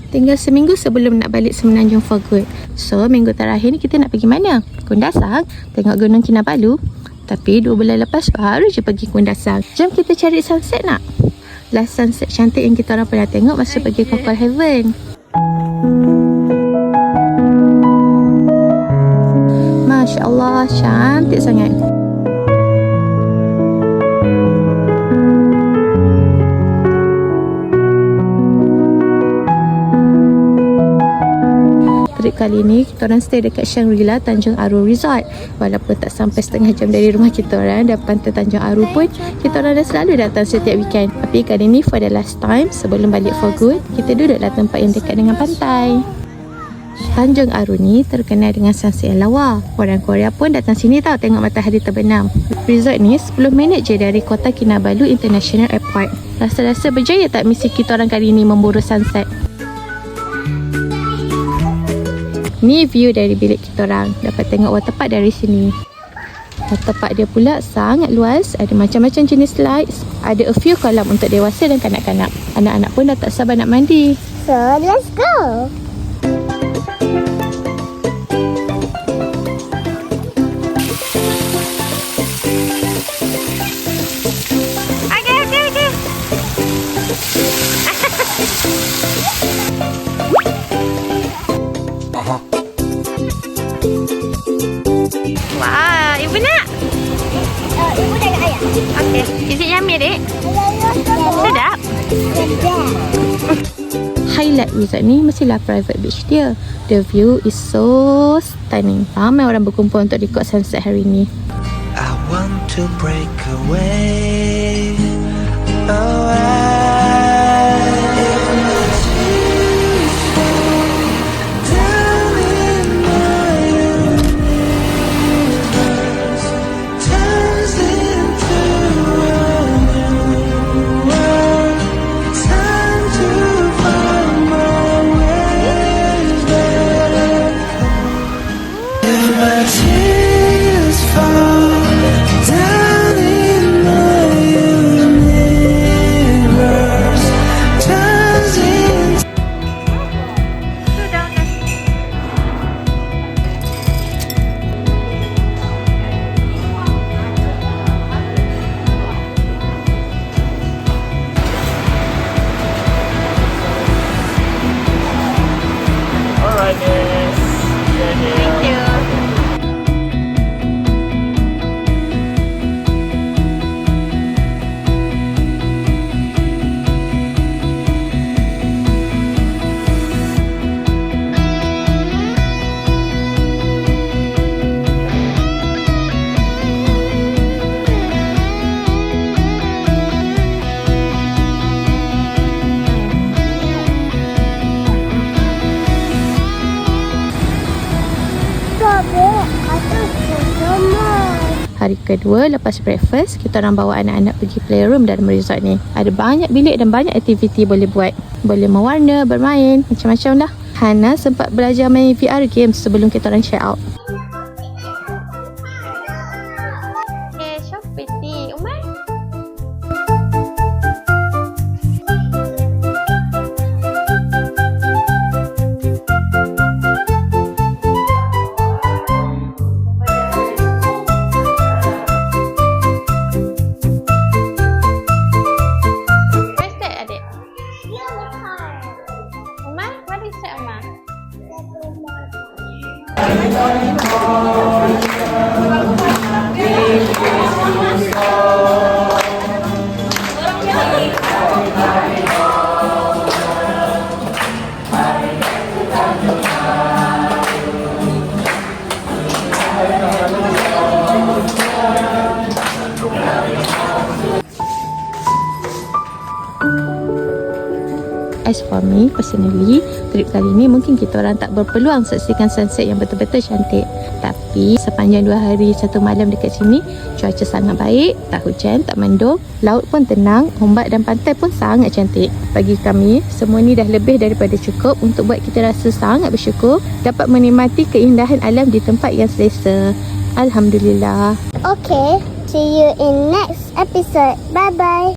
Tinggal seminggu sebelum nak balik Semenanjung for good. So, minggu terakhir ni kita nak pergi mana? Kundasang, tengok Gunung Kinabalu. Tapi 2 bulan lepas baru je pergi Kundasang. Jom kita cari sunset nak? Last sunset cantik yang kita orang pernah tengok masa pergi Coral Haven. Masya Allah, cantik sangat. Trip kali ni kita orang stay dekat Shangri-La Tanjung Aru Resort. Walaupun tak sampai setengah jam dari rumah kita orang, dan pantai Tanjung Aru pun kita orang dah selalu datang setiap weekend. Tapi kali ni for the last time sebelum balik for good, kita duduklah tempat yang dekat dengan pantai. Tanjung Aru ni terkenal dengan sunset yang lawa. Orang Korea pun datang sini tau tengok matahari terbenam. Resort ni 10 minit je dari kota Kinabalu International Airport. Rasa-rasa berjaya tak misi kita orang kali ni memburu sunset? Ni view dari bilik kita orang. Dapat tengok waterpark dari sini. Waterpark dia pula sangat luas. Ada macam-macam jenis slides. Ada a few kolam untuk dewasa dan kanak-kanak. Anak-anak pun dah tak sabar nak mandi. So, let's go! Wah, ibu nak? Ibu dan ayah. Okay. Is it yummy, dek? Sedap? Highlight resort ni mestilah private beach dia. The view is so stunning. Ramai orang berkumpul untuk record sunset hari ni. I want to break away. Hari kedua lepas breakfast, kita orang bawa anak-anak pergi playroom dalam resort ni. Ada banyak bilik dan banyak aktiviti boleh buat. Boleh mewarna, bermain, macam-macam lah. Hana sempat belajar main VR games sebelum kita orang check out. Okay, so pretty. Umar? As for me, personally, trip kali ni mungkin kita orang tak berpeluang saksikan sunset yang betul-betul cantik. Tapi sepanjang 2 hari 1 malam dekat sini, cuaca sangat baik, tak hujan, tak mendung, laut pun tenang, ombak dan pantai pun sangat cantik. Bagi kami, semua ni dah lebih daripada cukup untuk buat kita rasa sangat bersyukur dapat menikmati keindahan alam di tempat yang selesa. Alhamdulillah. Okay, see you in next episode. Bye-bye.